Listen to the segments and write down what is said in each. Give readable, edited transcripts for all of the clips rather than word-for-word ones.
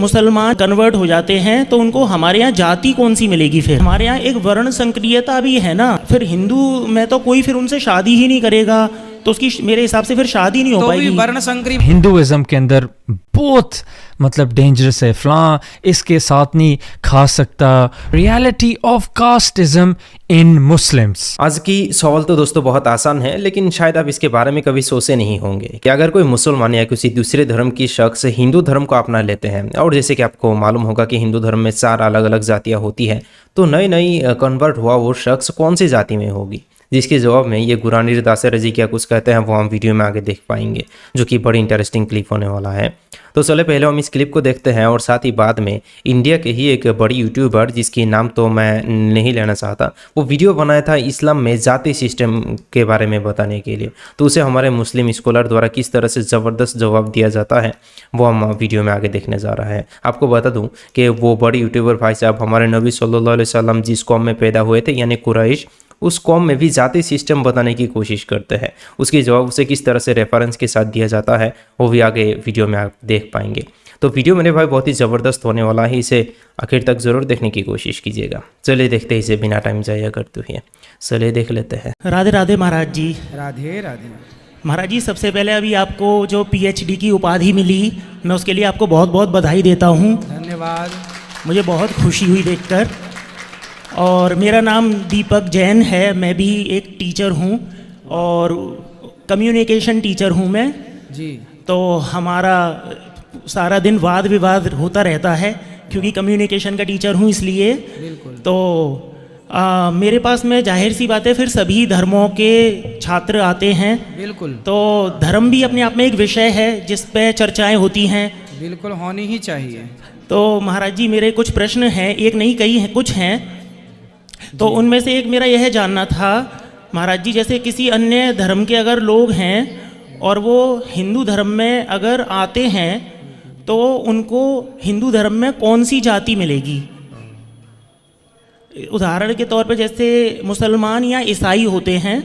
मुसलमान कन्वर्ट हो जाते हैं तो उनको हमारे यहाँ जाति कौन सी मिलेगी? फिर हमारे यहाँ एक वर्ण संक्रियता भी है ना, फिर हिंदू में तो कोई फिर उनसे शादी ही नहीं करेगा, तो उसकी मेरे हिसाब से फिर शादी नहीं हो पाएगी। तो भी वर्ण संक्रिय हिंदुइज्म के अंदर बहुत मतलब डेंजरस है, फलां इसके साथ नहीं खा सकता। Reality of casteism in Muslims. आज की सवाल तो दोस्तों बहुत आसान है, लेकिन शायद आप इसके बारे में कभी सोचे नहीं होंगे कि अगर कोई मुसलमान या किसी दूसरे धर्म की शख्स हिंदू धर्म को अपना लेते हैं, और जैसे कि आपको मालूम होगा कि हिंदू धर्म में 4 अलग अलग जातियाँ होती हैं, तो नई नई कन्वर्ट हुआ वो शख्स कौन सी जाति में होगी? जिसके जवाब में ये गुरानी दास रजी क्या कुछ कहते हैं वो हम वीडियो में आगे देख पाएंगे, जो कि बड़ी इंटरेस्टिंग क्लिप होने वाला है। तो चले पहले हम इस क्लिप को देखते हैं, और साथ ही बाद में इंडिया के ही एक बड़ी यूट्यूबर जिसकी नाम तो मैं नहीं लेना चाहता, वो वीडियो बनाया था इस्लाम में जाति सिस्टम के बारे में बताने के लिए, तो उसे हमारे मुस्लिम स्कॉलर द्वारा किस तरह से ज़बरदस्त जवाब दिया जाता है वो हम वीडियो में आगे देखने जा रहा है। आपको बता दूँ कि वो बड़ी यूट्यूबर भाई साहब हमारे नबी सल्लल्लाहु अलैहि वसल्लम जिस कौम में पैदा हुए थे यानी कुरैश, उस कौम में भी जाति सिस्टम बताने की कोशिश करते हैं। उसके जवाब उसे किस तरह से रेफरेंस के साथ दिया जाता है वो भी आगे वीडियो में आप देख पाएंगे। तो वीडियो मेरे भाई बहुत ही ज़बरदस्त होने वाला है, इसे आखिर तक ज़रूर देखने की कोशिश कीजिएगा। चलिए देखते हैं इसे बिना टाइम जाया करते हुए, चलिए देख लेते हैं। राधे राधे महाराज जी। राधे राधे महाराज जी, सबसे पहले अभी आपको जो PhD की उपाधि मिली, मैं उसके लिए आपको बहुत बहुत बधाई देता हूँ। धन्यवाद। मुझे बहुत खुशी हुई देखकर। और मेरा नाम दीपक जैन है, मैं भी एक टीचर हूँ और कम्युनिकेशन टीचर हूँ मैं जी। तो हमारा सारा दिन वाद विवाद होता रहता है, क्योंकि कम्युनिकेशन का टीचर हूँ इसलिए। बिल्कुल। तो मेरे पास में जाहिर सी बात है फिर सभी धर्मों के छात्र आते हैं। बिल्कुल। तो धर्म भी अपने आप में एक विषय है जिस पे चर्चाएं होती हैं। बिल्कुल होनी ही चाहिए। तो महाराज जी मेरे कुछ प्रश्न हैं, एक नहीं कई हैं, कुछ हैं। तो उनमें से एक मेरा यह जानना था महाराज जी, जैसे किसी अन्य धर्म के अगर लोग हैं और वो हिंदू धर्म में अगर आते हैं तो उनको हिंदू धर्म में कौन सी जाति मिलेगी? उदाहरण के तौर पे जैसे मुसलमान या ईसाई होते हैं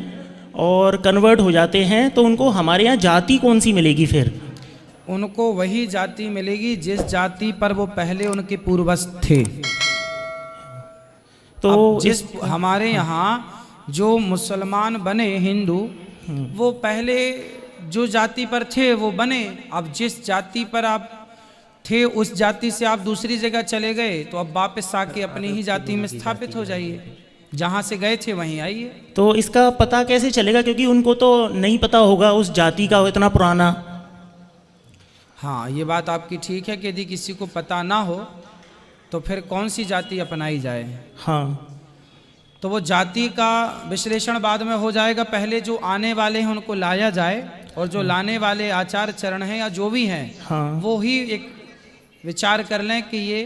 और कन्वर्ट हो जाते हैं तो उनको हमारे यहाँ जाति कौन सी मिलेगी? फिर उनको वही जाति मिलेगी जिस जाति पर वो पहले उनके पूर्वज थे। तो जिस हमारे यहाँ जो मुसलमान बने हिंदू, वो पहले जो जाति पर थे वो बने। अब जिस जाति पर आप थे उस जाति से आप दूसरी जगह चले गए तो अब वापस आके अपनी ही जाति में स्थापित हो जाइए, जहाँ से गए थे वहीं आइए। तो इसका पता कैसे चलेगा, क्योंकि उनको तो नहीं पता होगा उस जाति का इतना पुराना। हाँ, ये बात आपकी ठीक है कि यदि किसी को पता ना हो तो फिर कौन सी जाति अपनाई जाए। हाँ, तो वो जाति का विश्लेषण बाद में हो जाएगा। पहले जो आने वाले हैं उनको लाया जाए, और जो लाने वाले आचार चरण हैं या जो भी हैं, हाँ, वो ही एक विचार कर लें कि ये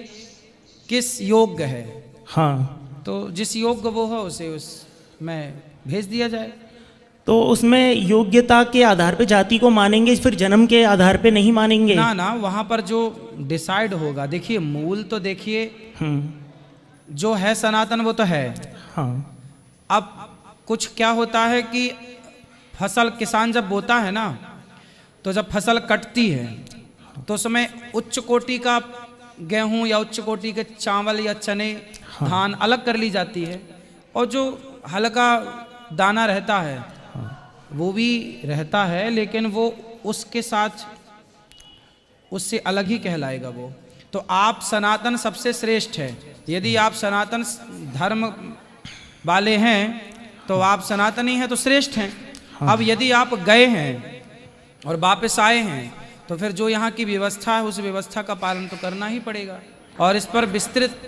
किस योग्य है। हाँ, तो जिस योग्य वो हो उसे उसमें भेज दिया जाए। तो उसमें योग्यता के आधार पे जाति को मानेंगे, फिर जन्म के आधार पे नहीं मानेंगे? ना ना, वहाँ पर जो डिसाइड होगा, देखिए मूल तो देखिए जो है सनातन वो तो है। हाँ। अब कुछ क्या होता है कि फसल किसान जब बोता है ना, तो जब फसल कटती है तो उसमें उच्च कोटि का गेहूं या उच्च कोटि के चावल या चने, धान अलग कर ली जाती है, और जो हल्का दाना रहता है वो भी रहता है, लेकिन वो उसके साथ उससे अलग ही कहलाएगा वो। तो आप सनातन सबसे श्रेष्ठ है। यदि आप सनातन धर्म वाले हैं तो आप सनातनी हैं तो श्रेष्ठ हैं। अब यदि आप गए हैं और वापस आए हैं तो फिर जो यहाँ की व्यवस्था है उस व्यवस्था का पालन तो करना ही पड़ेगा। और इस पर विस्तृत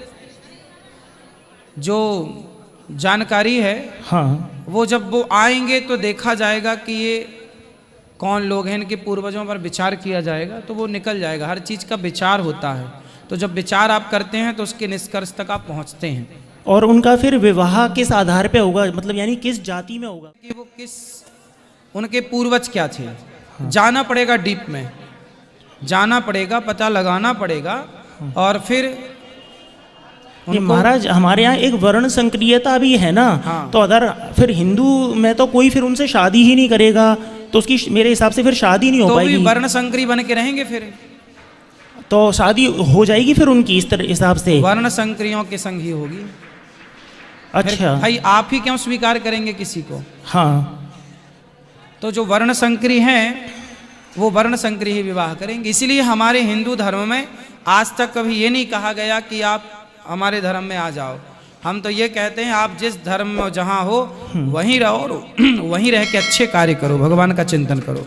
जो जानकारी है, हाँ, वो जब वो आएंगे तो देखा जाएगा कि ये कौन लोग हैं, इनके पूर्वजों पर विचार किया जाएगा तो वो निकल जाएगा। हर चीज़ का विचार होता है, तो जब विचार आप करते हैं तो उसके निष्कर्ष तक आप पहुँचते हैं। और उनका फिर विवाह किस आधार पे होगा, मतलब यानी किस जाति में होगा? कि वो किस, उनके पूर्वज क्या थे, जाना पड़ेगा, डीप में जाना पड़ेगा, पता लगाना पड़ेगा। और फिर ये महाराज हमारे यहाँ एक वर्ण संक्रियता भी है ना। हाँ। तो अगर फिर हिंदू में तो कोई फिर उनसे शादी ही नहीं करेगा, तो उसकी मेरे हिसाब से फिर शादी नहीं हो तो पाएगी। भी वर्ण संकरी बन के रहेंगे फिर। तो शादी हो जाएगी फिर उनकी इस तरह हिसाब से? वर्ण संकरियों के संग ही होगी। फिर अच्छा। भाई आप ही क्यों स्वीकार करेंगे किसी को? हाँ। तो जो वर्ण संकरी हैं वो वर्ण संकरी ही विवाह करेंगे। इसीलिए हमारे हिंदू धर्म में आज तक कभी ये नहीं कहा गया कि आप हमारे धर्म में आ जाओ। हम तो ये कहते हैं आप जिस धर्म में जहाँ हो वहीं रहो और वहीं रह के अच्छे कार्य करो, भगवान का चिंतन करो।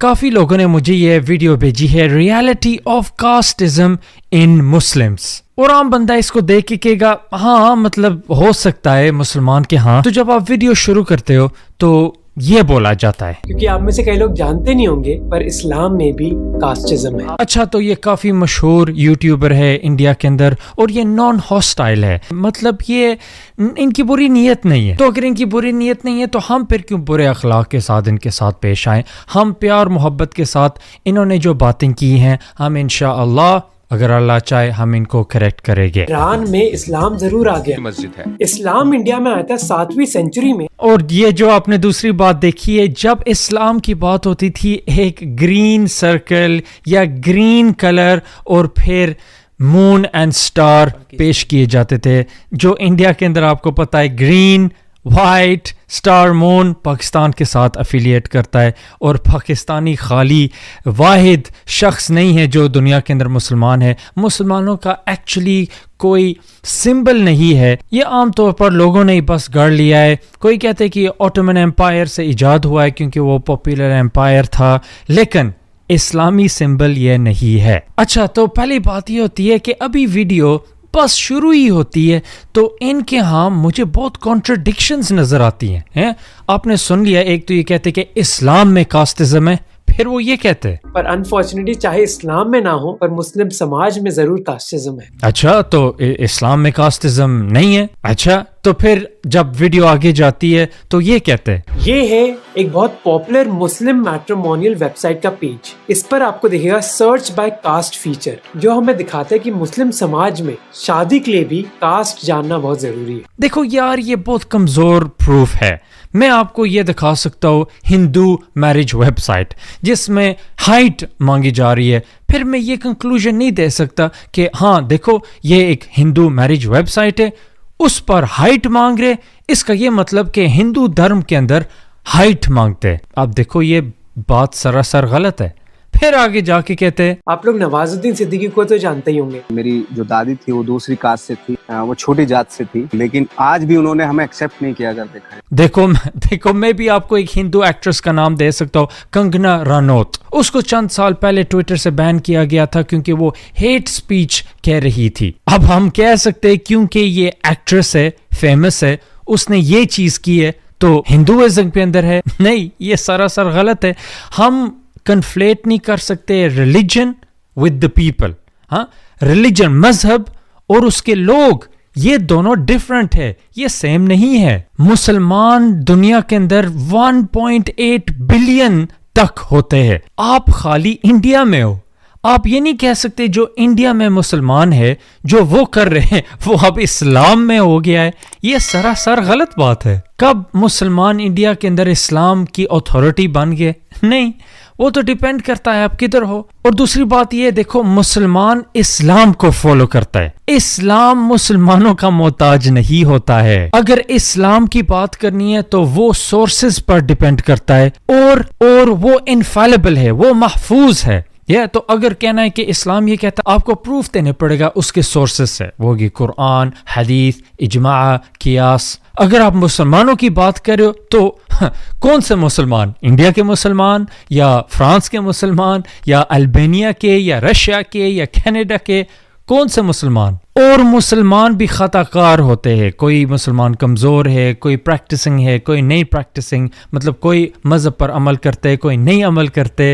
काफ़ी लोगों ने मुझे ये वीडियो भेजी है, reality of casteism in Muslims, और आम बंदा इसको देख के कहेगा हाँ मतलब हो सकता है मुसलमान के। हाँ, तो जब आप वीडियो शुरू करते हो तो ये बोला जाता है, क्योंकि आप में से कई लोग जानते नहीं होंगे पर इस्लाम में भी कास्टिज्म है। अच्छा तो ये काफ़ी मशहूर यूट्यूबर है इंडिया के अंदर और ये नॉन हॉस्टाइल है, मतलब ये इनकी बुरी नीयत नहीं है। तो अगर इनकी बुरी नीयत नहीं है तो हम फिर क्यों बुरे अखलाक के साथ इनके साथ पेश आए? हम प्यार मोहब्बत के साथ इन्होंने जो बातें की हैं हम इंशाअल्लाह अगर अल्लाह चाहे हम इनको करेक्ट करेंगे। ईरान में इस्लाम जरूर आ गया, मस्जिद है। इस्लाम इंडिया में आया था 7वीं सेंचुरी में। और ये जो आपने दूसरी बात देखी है, जब इस्लाम की बात होती थी एक ग्रीन सर्कल या ग्रीन कलर और फिर मून एंड स्टार पेश किए जाते थे, जो इंडिया के अंदर आपको पता है green white star moon Pakistan के साथ अफिलिएट करता है, और पाकिस्तानी खाली वाहिद शख्स नहीं है जो दुनिया के अंदर मुसलमान है। मुसलमानों का एक्चुअली कोई सिंबल नहीं है, ये आम तौर पर लोगों ने बस गढ़ लिया है। कोई कहते हैं कि ऑटोमन एम्पायर से इजाद हुआ है क्योंकि वो पॉपुलर एम्पायर था, लेकिन इस्लामी सिंबल ये नहीं है। अच्छा, तो पहली बात ये होती है कि अभी वीडियो बस शुरू ही होती है तो इनके यहाँ मुझे बहुत कॉन्ट्रडिक्शंस नजर आती हैं। आपने सुन लिया, एक तो ये कहते कि इस्लाम में कास्टिज्म है, फिर वो ये कहते हैं पर अनफॉर्चुनेटली चाहे इस्लाम में ना हो पर मुस्लिम समाज में जरूर कास्टिज्म है। अच्छा, तो इस्लाम में कास्टिज्म नहीं है। अच्छा, तो फिर जब वीडियो आगे जाती है तो ये कहते हैं। ये है एक बहुत पॉपुलर मुस्लिम मैट्रिमोनियल वेबसाइट का पेज। इस पर आपको दिखेगा सर्च बाय कास्ट फीचर, जो हमें दिखाता है कि मुस्लिम समाज में शादी के लिए भी कास्ट जानना बहुत जरूरी है। देखो यार, ये बहुत कमजोर प्रूफ है। मैं आपको ये दिखा सकता हूँ हिंदू मैरिज वेबसाइट जिसमें हाइट मांगी जा रही है, फिर मैं ये कंक्लूजन नहीं दे सकता कि हाँ देखो ये एक हिंदू मैरिज वेबसाइट है, उस पर हाइट मांग रहे, इसका ये मतलब कि हिंदू धर्म के अंदर हाइट मांगते हैं। अब देखो ये बात सरासर गलत है। फिर आगे जाके कहते हैं, आप लोग नवाजुद्दीन सिद्दीकी को तो जानते ही होंगे। मेरी जो दादी थी वो दूसरी कास्ट से थी, वो छोटी जात से थी, लेकिन आज भी उन्होंने हमें एक्सेप्ट नहीं किया। अगर देखा है देखो मैं भी आपको एक हिंदू एक्ट्रेस का नाम दे सकता हूँ, कंगना रनौत। उसको चंद साल पहले ट्विटर से बैन किया गया था क्योंकि वो हेट स्पीच कह रही थी। अब हम कह सकते हैं क्योंकि ये एक्ट्रेस है, फेमस है, उसने ये चीज की है तो हिंदुइज्म के अंदर है। नहीं, ये सरासर गलत है। हम कन्फ्लेट नहीं कर सकते रिलीजन विद द पीपल। हाँ, रिलीजन मजहब और उसके लोग, ये दोनों डिफरेंट है, ये सेम नहीं है। मुसलमान दुनिया के अंदर 1.8 बिलियन तक होते हैं। आप खाली इंडिया में हो, आप ये नहीं कह सकते जो इंडिया में मुसलमान है जो वो कर रहे हैं वो अब इस्लाम में हो गया है। ये सरासर गलत बात है। कब मुसलमान इंडिया के अंदर इस्लाम की अथॉरिटी बन गए? नहीं, वो तो डिपेंड करता है आप किधर हो। और दूसरी बात ये देखो, मुसलमान इस्लाम को फॉलो करता है, इस्लाम मुसलमानों का मोहताज नहीं होता है। अगर इस्लाम की बात करनी है तो वो सोर्सेज पर डिपेंड करता है और वो इनफैलिबल है, वो महफूज है। तो अगर कहना है कि इस्लाम ये कहता है, आपको प्रूफ देने पड़ेगा उसके सोर्सेस से, वो होगी कुरान, हदीस, इजमा, कियास। अगर आप मुसलमानों की बात कर रहे हो तो कौन से मुसलमान? इंडिया के मुसलमान या फ्रांस के मुसलमान या अल्बानिया के या रशिया के या कनाडा के? कौन से मुसलमान? और मुसलमान भी खताकार होते हैं। कोई मुसलमान कमज़ोर है, कोई प्रैक्टिसिंग है, कोई नहीं प्रैक्टिसिंग, मतलब कोई मज़हब पर अमल करते हैं, कोई नहीं अमल करते।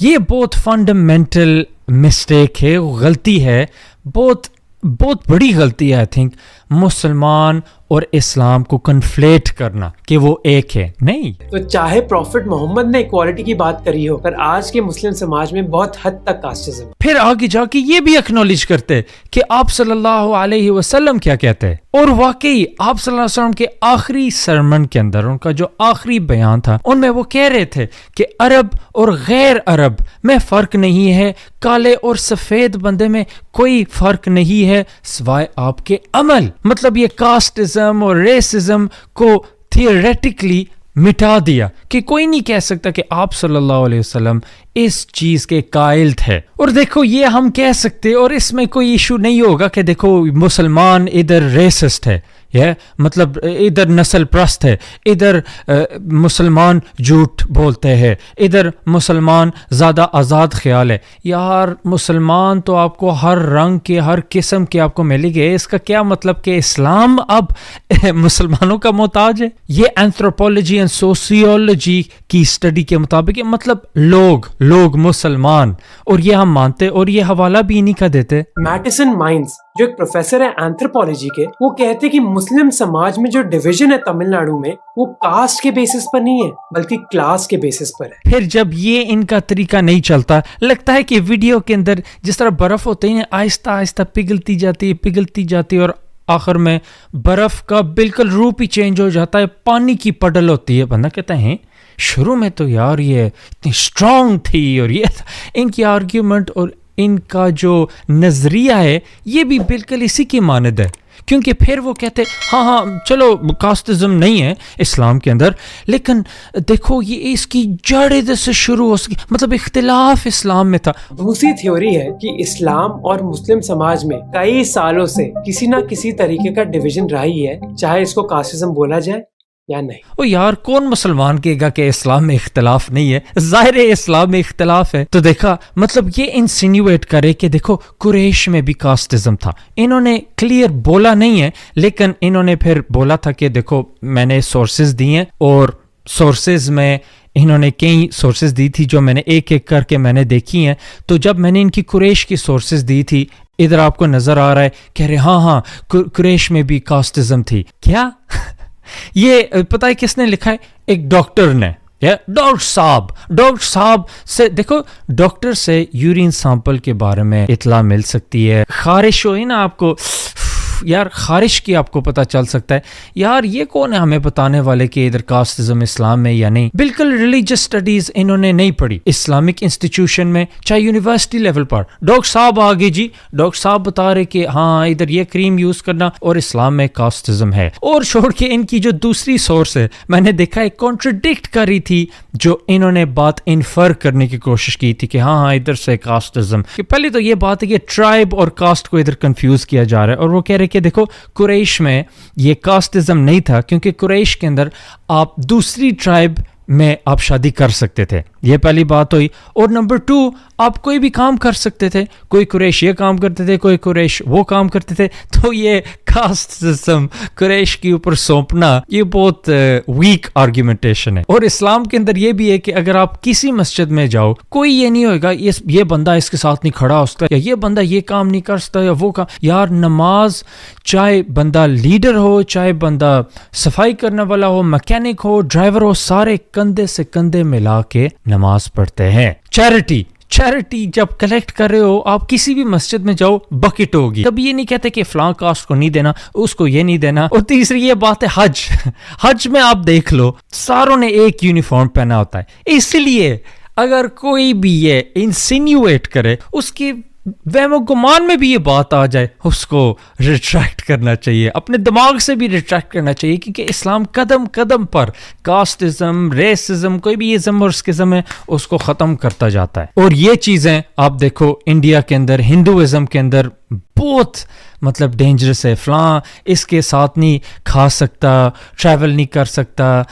ये बहुत फंडामेंटल मिस्टेक है, गलती है, बहुत बड़ी गलती है। आई थिंक मुसलमान और इस्लाम को कन्फ्लेट करना कि वो एक है, नहीं। तो चाहे प्रॉफिट मोहम्मद ने इक्वालिटी की बात करी हो, पर आज के मुस्लिम समाज में बहुत हद तक कास्टिज्म। फिर आगे जाके ये भी एक्नॉलेज करते हैं कि आप सल्लल्लाहु अलैहि वसल्लम क्या कहते हैं। और वाकई आप सल्लल्लाहु अलैहि वसल्लम के आखिरी सरमन के अंदर उनका जो आखिरी बयान था उनमें वो कह रहे थे कि अरब और गैर अरब में फ़र्क नहीं है, काले और सफ़ेद बंदे में कोई फ़र्क नहीं है सिवाय आपके अमल। मतलब ये कास्टिज़म और रेसिज्म को थियोरेटिकली मिटा दिया कि कोई नहीं कह सकता कि आप सल्लल्लाहु अलैहि वसल्लम इस चीज़ के कायल थे। और देखो ये हम कह सकते और इसमें कोई इशू नहीं होगा कि देखो मुसलमान इधर रेसिस्ट है, यह मतलब इधर नस्ल प्रस्त है, इधर मुसलमान झूठ बोलते हैं, इधर मुसलमान ज़्यादा आज़ाद ख्याल है। यार मुसलमान तो आपको हर रंग के हर किस्म के आपको मिलेंगे। इसका क्या मतलब कि इस्लाम अब मुसलमानों का मोहताज है? ये एंथ्रोपोलॉजी एंड सोशियोलॉजी की स्टडी के मुताबिक मतलब लोग मुसलमान, और ये हम मानते और ये हवाला भी इन्हीं का देते। मैटिसन माइंस जो एक प्रोफेसर है एंथ्रोपोलॉजी के, वो कहते हैं कि मुस्लिम समाज में जो डिवीजन है तमिलनाडु में वो कास्ट के बेसिस पर नहीं है बल्कि क्लास के बेसिस पर है। फिर जब ये इनका तरीका नहीं चलता, लगता है कि वीडियो के अंदर जिस तरह बर्फ होती है आहिस्ता आहिस्ता पिघलती जाती है और आखिर में बर्फ का बिल्कुल रूप ही चेंज हो जाता है, पानी की पडल होती है। बंदा कहता है शुरू में तो यार ये इतनी स्ट्रांग थी और ये इनकी आर्ग्यूमेंट और इनका जो नजरिया है ये भी बिल्कुल इसी की मानद है। क्योंकि फिर वो कहते हाँ चलो कास्टिज्म नहीं है इस्लाम के अंदर, लेकिन देखो ये इसकी जड़ इधर से शुरू हो सकी, मतलब इख्तिलाफ इस्लाम में था। दूसरी थ्योरी है कि इस्लाम और मुस्लिम समाज में कई सालों से किसी ना किसी तरीके का डिवीजन रहा ही है, चाहे इसको कास्टिज्म बोला जाए या नहीं। ओ यार कौन मुसलमान कहेगा कि इस्लाम में इख्तिलाफ नहीं है? जाहिर है इस्लाम में इख्तिलाफ है। तो देखा मतलब ये इंसिन्यूएट करे कि देखो कुरैश में भी कास्टिज्म था। इन्होंने क्लियर बोला नहीं है, लेकिन इन्होंने फिर बोला था कि देखो मैंने सोर्सेज दी हैं और सोर्सेज में इन्होंने कई सोर्सेज दी थी जो मैंने एक एक करके मैंने देखी हैं। तो जब मैंने इनकी कुरैश की सोर्सेज दी थी, इधर आपको नजर आ रहा है कह रहे हाँ कुरैश में भी कास्टिज्म थी। क्या ये पता है किसने लिखा है? एक डॉक्टर ने, डॉक्टर साहब से देखो, डॉक्टर से यूरिन सैंपल के बारे में इतला मिल सकती है। खारिश हुई ना आपको, यार खारिश की आपको पता चल सकता है। यार ये कौन है हमें बताने वाले कि इधर कास्टिज्म इस्लाम में या नहीं? बिल्कुल रिलीजियस स्टडीज इन्होंने नहीं पढ़ी इस्लामिक इंस्टीट्यूशन में, चाहे यूनिवर्सिटी लेवल पर। डॉक्टर साहब आगे जी, डॉक्टर साहब बता रहे कि हाँ इधर ये क्रीम यूज करना और इस्लाम में कास्टिज्म है। और छोड़ के इनकी जो दूसरी सोर्स है मैंने देखा है कॉन्ट्रडिक्ट कर रही थी, जो इन्होंने बात इन्फर करने की कोशिश की थी कि हाँ इधर से कास्टिज्म। पहले तो ये बात है कि ट्राइब और कास्ट को इधर कंफ्यूज किया जा रहा है। और वो कह रहे कि देखो कुरैश में ये कास्टिज्म नहीं था, क्योंकि कुरैश के अंदर आप दूसरी ट्राइब में आप शादी कर सकते थे, ये पहली बात हुई। और नंबर 2 आप कोई भी काम कर सकते थे, कोई कुरैश ये काम करते थे, कोई कुरैश वो काम करते थे। तो ये कास्ट सिस्टम कुरैश के ऊपर सौंपना ये बहुत वीक आर्ग्यूमेंटेशन है। और इस्लाम के अंदर ये भी है कि अगर आप किसी मस्जिद में जाओ, कोई ये नहीं होगा ये बंदा इसके साथ नहीं खड़ा हो सकता, या ये बंदा ये काम नहीं कर सकता या वो काम। यार नमाज चाहे बंदा लीडर हो, चाहे बंदा सफाई करने वाला हो, मैकेनिक हो, ड्राइवर हो, सारे कंधे से कंधे मिला के नमाज पढ़ते हैं। चैरिटी जब कलेक्ट कर रहे हो आप किसी भी मस्जिद में जाओ, बकेट होगी। कभी ये नहीं कहते कि फलां कास्ट को नहीं देना, उसको ये नहीं देना। और तीसरी ये बात है हज में आप देख लो सारों ने एक यूनिफॉर्म पहना होता है। इसलिए अगर कोई भी ये इंसिन्यूएट करे, उसकी वहमो गुमान में भी ये बात आ जाए, उसको रिट्रैक्ट करना चाहिए, अपने दिमाग से भी रिट्रैक्ट करना चाहिए। क्योंकि इस्लाम कदम कदम पर कास्टिज्म, रेसिज्म, कोई भी इज्म और स्किज्म है उसको ख़त्म करता जाता है। और ये चीज़ें आप देखो इंडिया के अंदर हिंदुइज्म के अंदर बहुत मतलब डेंजरस है। फलां इसके साथ नहीं खा सकता, ट्रैवल नहीं कर सकता,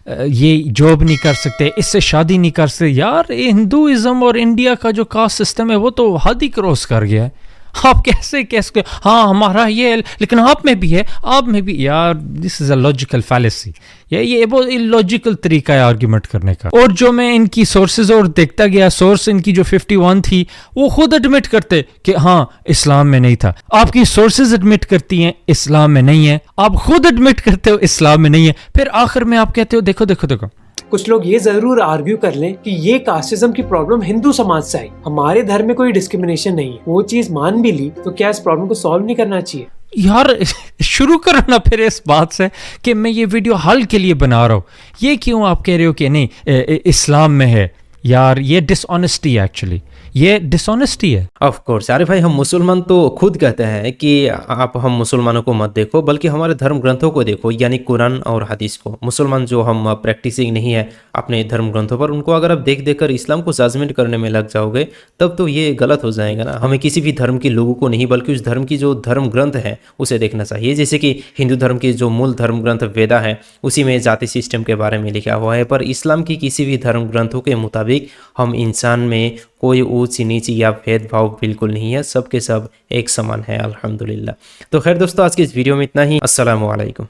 ये जॉब नहीं कर सकते, इससे शादी नहीं कर सकते। यार हिंदुइज्म और इंडिया का जो कास्ट सिस्टम है वो तो हद ही क्रॉस कर गया है। आप कैसे हाँ हमारा ये लेकिन आप में भी है, आप में भी। यार this is a logical fallacy, ये बहुत इलॉजिकल तरीका है आर्ग्यूमेंट करने का। और जो मैं इनकी सोर्सेज और देखता गया, सोर्स इनकी जो 51 थी वो खुद एडमिट करते कि हाँ इस्लाम में नहीं था। आपकी सोर्सेज एडमिट करती हैं इस्लाम में नहीं है, आप खुद एडमिट करते हो इस्लाम में नहीं है, फिर आखिर में आप कहते हो देखो। कुछ लोग ये जरूर आर्ग्यू कर लें कि ये कास्टिज्म की प्रॉब्लम हिंदू समाज से आई, हमारे धर्म में कोई डिस्क्रिमिनेशन नहीं है। वो चीज मान भी ली तो क्या इस प्रॉब्लम को सॉल्व नहीं करना चाहिए? यार शुरू करो ना फिर इस बात से कि मैं ये वीडियो हल के लिए बना रहा हूँ, ये क्यों आप कह रहे हो कि नहीं इस्लाम में है? यार ये डिसऑनेस्टी है, एक्चुअली ये डिसऑनेस्टी है। ऑफ कोर्स अरे भाई, हम मुसलमान तो खुद कहते हैं कि आप हम मुसलमानों को मत देखो, बल्कि हमारे धर्म ग्रंथों को देखो, यानी कुरान और हदीस को। मुसलमान जो हम प्रैक्टिसिंग नहीं है अपने धर्म ग्रंथों पर, उनको अगर आप देख देख कर इस्लाम को जजमेंट करने में लग जाओगे तब तो ये गलत हो जाएगा ना। हमें किसी भी धर्म के लोगों को नहीं, बल्कि उस धर्म की जो धर्म ग्रंथ है उसे देखना चाहिए। जैसे कि हिंदू धर्म की जो मूल धर्म ग्रंथ वेदा है, उसी में जाति सिस्टम के बारे में लिखा हुआ है, पर इस्लाम की किसी भी धर्म ग्रंथों के मुताबिक हम इंसान में कोई ऊंच नीची या भेदभाव बिल्कुल नहीं है, सब के सब एक समान है अल्हम्दुलिल्लाह। तो खैर दोस्तों, आज की इस वीडियो में इतना ही। अस्सलामु अलैकुम।